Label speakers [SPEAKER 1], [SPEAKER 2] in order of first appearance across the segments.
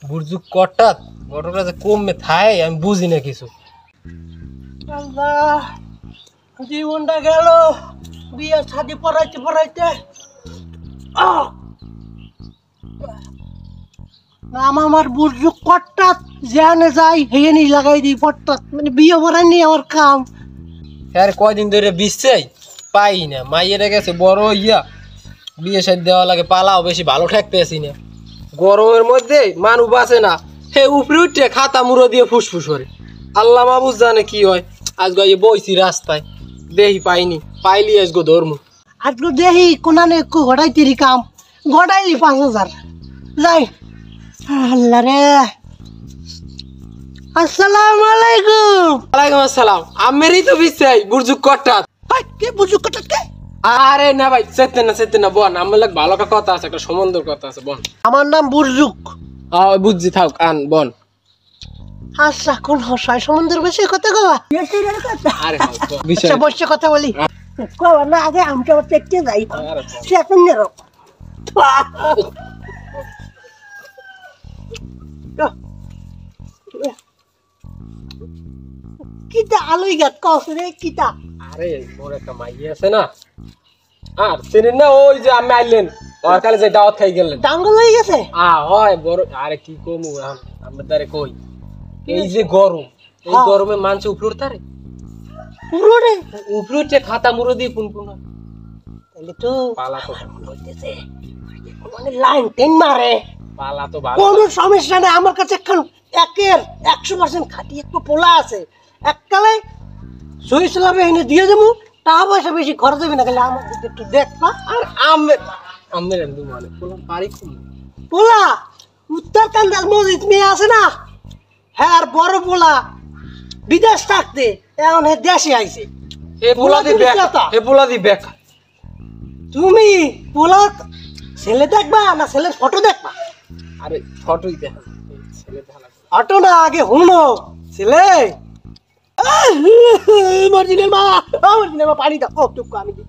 [SPEAKER 1] বুরজুক কটাত ঘটনা যে কমে থায় আমি বুঝি না কিছু।
[SPEAKER 2] আল্লাহ, জীবনটা গেল বিয়ে শাদি পড়াইতে পড়াইতে। নাম আমার বুর্জুক কট্টাত, জানে যাই হেনি লাগাই দিই পট্টাত, মানে বিয়ে পড়াইনি আমার কাম।
[SPEAKER 1] আর কয়দিন ধরে বিছাই পাই না, মাইয়েরা গেছে বড় হইয়া, বিয়ে শাদী দেওয়া লাগে, পালাও বেশি ভালো ঠেকতে আসি না। গরমের মধ্যে মানুষ বাঁচে না, হে উপরে উঠে খাতা মুড়ো দিয়ে ফুসফুস করে। আল্লাহ মাহবুব জানে কি হয়। আজ গিয়ে বইছি রাস্তায়, দেহি পাইনি, পাইলি আজগো ধর্ম।
[SPEAKER 2] আজকে দেখি কোনানে একটু ঘটাইতেরি কাম, ঘটাইলি 5,000 যাই। আল্লাহ রে, আসসালামু আলাইকুম।
[SPEAKER 1] ওয়ালাইকুম আসসালাম। আমেরই তো বিছাই বুরজুক কটাত।
[SPEAKER 2] ভাই কে বুর্জুক কট্টাত কে?
[SPEAKER 1] আরে না ভাই, চেতে না বন, আমার লাগে ভালো একটা কথা আছে, একটা সম্বন্ধের কথা আছে বন।
[SPEAKER 2] আমার নাম বুর্জুক।
[SPEAKER 1] বুঝছি, থাক আন বন।
[SPEAKER 2] আচ্ছা, কোন হসাই সমুদ্রের বেশি কথা কবা?
[SPEAKER 1] আরে
[SPEAKER 2] আচ্ছা বসে কথা বলি। কবা না আগে আমি তো দেখতে যাই। সে এখন নেরো কিতা আলোই গাত কস রে কিতা?
[SPEAKER 1] আরে মোর একটা মাইয়া আছে না, আর চিনেন না ওই যে আমি আইলেন ওর কালে যে দাওয়াত খাই গেলেন,
[SPEAKER 2] ডাঙ্গল হয়ে গেছে।
[SPEAKER 1] হয় বড়। আরে কি কমু এখন আমরা তারে কই, এই যে গরম, এই গরমে মানছে উপলুর তারে
[SPEAKER 2] পুরো রে
[SPEAKER 1] উপলুটে খাতা মুড়ো দিয়ে পুন পুন
[SPEAKER 2] তাহলে তো
[SPEAKER 1] পালা তো
[SPEAKER 2] হইতেছে, মানে লাইন টেন মারে।
[SPEAKER 1] পালা তো ভালো।
[SPEAKER 2] কোনো সমস্যা নেই আমার কাছে, এখন 100% খাঁটি একটু পোলা আছে। এককালে সই সালামে এনে দিয়ে দেবো, টাকা পয়সা বেশি খরচ হবে না, খালি আমার দিকে একটু দেখবা।
[SPEAKER 1] আর আমের আমের এমনি মানে কোন বাড়ি খুব
[SPEAKER 2] পোলা উত্তরকান্দার মসজিদ মেয়ে আছে না, হ্যাঁ আর বড় পোলা বিদেশ থাকতে এখন দেশে আইছে।
[SPEAKER 1] এ পোলা দি বেকা, এ পোলা দি বেকা।
[SPEAKER 2] তুমি পোলা ছেলে দেখবা না ছেলের ফটো দেখবা?
[SPEAKER 1] আরে ফটোই দেখা, ছেলে দেখা লাগবে।
[SPEAKER 2] ফটো না, আগে হুনো ছেলে। মর্জিনের মা, মর্জিনের মা পানি দাও। ও টুকু আমি দিই।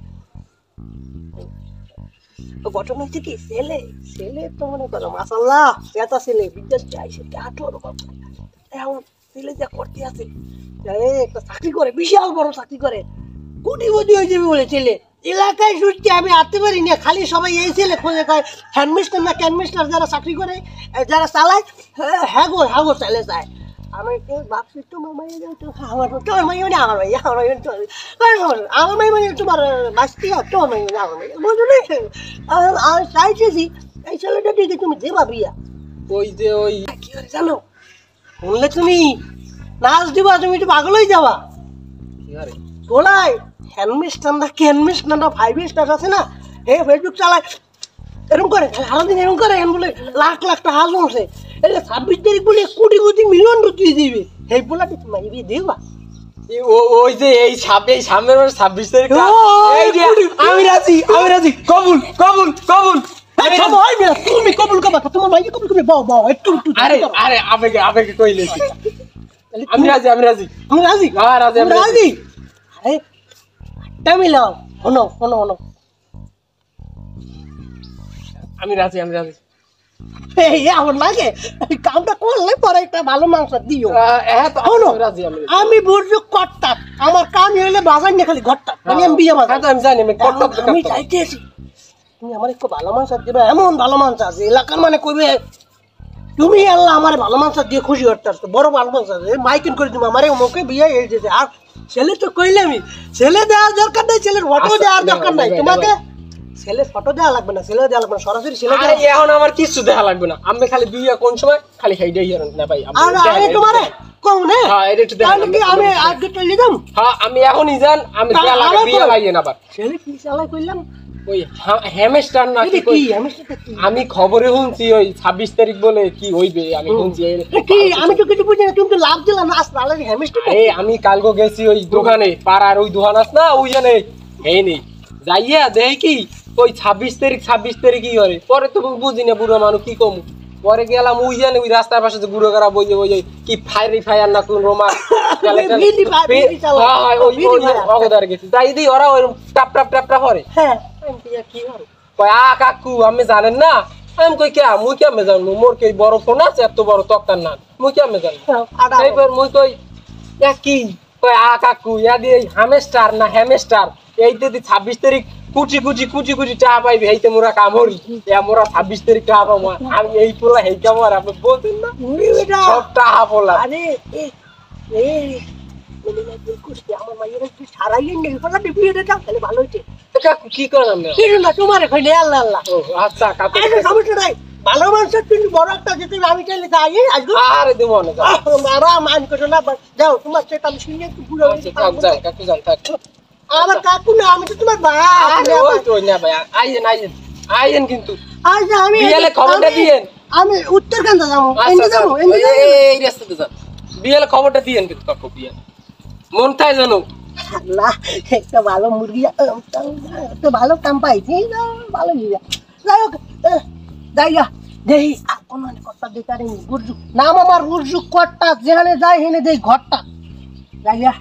[SPEAKER 2] ঘটনা হচ্ছে কি, ছেলে ছেলে তো মনে করো মাসাল্লাহ চেতা ছেলে, বিদেশ যাইছে, এখন ছেলে যা করতে আছে, একটা চাকরি করে, বিশাল বড় চাকরি করে, কোটিপতি হয়ে যাবে বলে ছেলে। এলাকায় শুনছি আমি আসতে পারি না, খালি সবাই এই ছেলে খোঁজে, কয় হ্যান্ডমিস্টার না ক্যানমিস্টার যারা চাকরি করে, যারা চালায়, হ্যাগো চালে যায়। আমি একটু ভাবছি তোমার মাইয়া যাও তো, তোমার মাইয়া মানে আমার মাইয়া, আমার মাইয়া আমার মাইয়া মানে তোমার বাঁচতে হয়, তোমার মাইয়া মানে আমার মাইয়া, বুঝলো না? আর চাইতেছি এই ছেলেটা দিকে তুমি দেবা বিয়া।
[SPEAKER 1] ওই যে ওই
[SPEAKER 2] কি করে জানো, শুনলে তুমি নাচ দিবা, তুমি একটু পাগল হয়ে যাবা।
[SPEAKER 1] কি আরে
[SPEAKER 2] বলাই হ্যান্ডমিস্টার না ক্যানমিস্টার না 5 স্টার আছে না, হে ফেসবুক চালায়, এরকম করে সারাদিন এরকম করে, এরকম বলে লাখ লাখ টাকা আসছে, এটা 26 তারিখ বলে কোটি কোটি মিলিয়ন রুপিয়ে দিবে, এই বলাটি তুমি বিয়ে দেবা?
[SPEAKER 1] ওই যে এই সামনের 26 তারিখ, এই যে আমি রাজি, কবুল কবুল কবুল।
[SPEAKER 2] তুমি কবুল করবা, তোমার ভাই কবুল করবে, বাও একটু
[SPEAKER 1] আরে আরে আবেগে কইলে আমি রাজি
[SPEAKER 2] আমি রাজি।
[SPEAKER 1] হ্যাঁ রাজি, আমি রাজি।
[SPEAKER 2] আরে আটটা মিলাও, হনো
[SPEAKER 1] আমি রাজি
[SPEAKER 2] এই আমার লাগে এই কামটা করলে পরে একটা ভালো মাংস দিও। আমি বুর্জুক কর্তা, আমার কাম হইলে বাজার নিয়ে খালি ঘরটা, আমি বিয়ে বাজার।
[SPEAKER 1] আমি জানি
[SPEAKER 2] আমি চাইতেছি তুমি আমার একটু ভালো মাংস দিবে, এমন ভালো মাংস আছে এলাকার মানে কইবে তুমি আল্লাহ আমার ভালো মাংস দিয়ে খুশি করতে আসতো, বড় ভালো মাংস আছে মাইকিং করে দিব আমার মুখে বিয়ে এই যে। আর ছেলে তো কইলে আমি ছেলে দেওয়ার দরকার নাই, ছেলের ফটো দেওয়ার দরকার নাই, তোমাকে ছেলে ফটো দেওয়া লাগবে না, ছেলে দেওয়া লাগবে না, সরাসরি ছেলে।
[SPEAKER 1] আরে এখন আমার কিছু দেখা লাগবে না, আমি খালি বিয়ে কোন সময় খালি হেইডাই না ভাই।
[SPEAKER 2] আর আমি তোমারে কোন না,
[SPEAKER 1] হ্যাঁ এটা একটু দেখা
[SPEAKER 2] তাহলে কি আমি আগে চলে যাম?
[SPEAKER 1] হ্যাঁ আমি এখনই যান, আমি দেয়া লাগে বিয়ে লাইয়ে না আবার।
[SPEAKER 2] ছেলে কি চালাই কইলাম
[SPEAKER 1] ওই হ্যামস্টার না কি
[SPEAKER 2] কি হ্যামস্টার কি?
[SPEAKER 1] আমি খবরে শুনছি ওই 26 তারিখ বলে কি হইবে, আমি শুনছি।
[SPEAKER 2] কি আমি তো কিছু বুঝি না, তুমি তো লাভ দিলা না, আসলে আলাদা হ্যামস্টার।
[SPEAKER 1] এই আমি কালকে গেছি ওই দোকানে, পাড়ার ওই দোকান আছে না ওই জানে, এই নেই যাইয়া দেখি কি ওই 26 তারিখই করে, পরে তো বুঝি না বুড়ো মানুষ কি কম। পরে গেলাম ওই জানে ওই রাস্তার পাশে যে বুড়ো গাড়া বই যে কি ফায়ার না কোন রোমা অগদার গেছি, যাই দিই ওরা ওই টাপ করে।
[SPEAKER 2] হ্যাঁ
[SPEAKER 1] কি করে কাকু, আমি জানেন না আমি কই কে মুই কেমনে জানবো মোর কি বড় ফোন আছে এত বড় তক্তার না মুই কেমনে জানবো
[SPEAKER 2] আটা
[SPEAKER 1] এইবার মুই কই ইয়া কি কই কাকু ইয়া দিয়ে হামেস্টার না হ্যামেস্টার এইতে দি 26 তারিখ কুচি কুচি কুচি কুচি চা পাইবে এইতে মোরা কামড়ি ইয়া মোরা 26 তারিখ চা পাবো আমি এই পোলা হেই কামড় আপনি বলছেন না
[SPEAKER 2] এটা
[SPEAKER 1] সব টাকা পোলা
[SPEAKER 2] আরে এই বলে না তুই কুস্তি আমার মায়ের একটু সারাইয়ে নেই বলা টিপি এটা তাহলে ভালো হইছে
[SPEAKER 1] কাকু কি করেন না
[SPEAKER 2] কি না তোমারে কইলে আল্লাহ আল্লাহ
[SPEAKER 1] ও আচ্ছা কাকু
[SPEAKER 2] আরে সমস্যা নাই ভালো মানুষ তুমি বড় একটা যেতে আমি চাইলে যাই আজকে
[SPEAKER 1] আরে দেবো না
[SPEAKER 2] মারা মান করো না যাও তোমার সেটা আমি শুনে একটু বুড়ো
[SPEAKER 1] আচ্ছা থাক যাই কাকু যান থাক
[SPEAKER 2] আমার কাকু না আমি তো তোমার ভাই
[SPEAKER 1] আরে ওই তো না ভাই আইয়েন আইয়েন আইয়েন কিন্তু
[SPEAKER 2] আচ্ছা আমি
[SPEAKER 1] বিয়েলে খবরটা দিয়েন
[SPEAKER 2] আমি উত্তরকান্দা যাবো
[SPEAKER 1] আচ্ছা,
[SPEAKER 2] এন্ডে যাবো এন্ডে যাবো
[SPEAKER 1] এই রাস্তাতে যান বিয়েলে খবরটা দিয়েন কিন্তু কাকু বিয়েলে মন তাই জানো
[SPEAKER 2] আল্লাহ একটা ভালো মুরগি একটা ভালো কাম পাইছি ভালো ইয়া যাই হোক যাইয়া দেই কোনো কথা দেখারে গুরজু নাম আমার গুরজু কটটা যেখানে যাই হেনে দেই ঘরটা যাইয়া